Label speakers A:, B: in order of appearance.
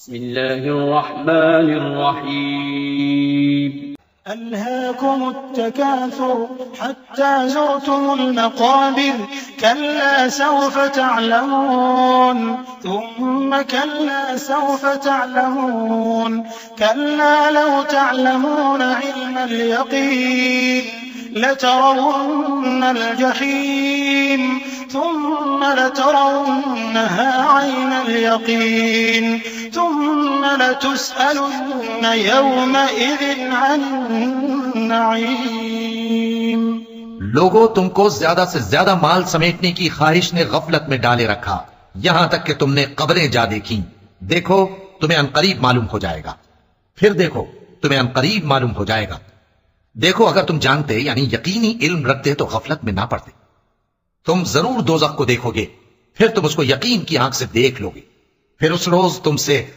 A: बिस्मिल्लाहिर्रहमानिर्रहीम।
B: ألهاكم التكاثر حتى زرتم المقابر كلا سوف تعلمون ثم كلا سوف تعلمون كلا لو تعلمون علم اليقين لترون الجحيم ثم لترونها عين اليقين ثم لتسألن يومئذ عن النعيم।
C: लोगों, तुमको ज्यादा से ज्यादा माल समेटने की ख्वाहिश ने गफलत में डाले रखा, यहां तक कि तुमने कब्रें जा देखी। देखो तुम्हें अनकरीब मालूम हो जाएगा, फिर देखो तुम्हें अनकरीब मालूम हो जाएगा। देखो अगर तुम जानते यानी यकीनी इल्म रखते तो गफलत में ना पड़ते। तुम जरूर दोज़ख को देखोगे, फिर तुम उसको यकीन की आंख से देख लोगे, फिर उस रोज तुमसे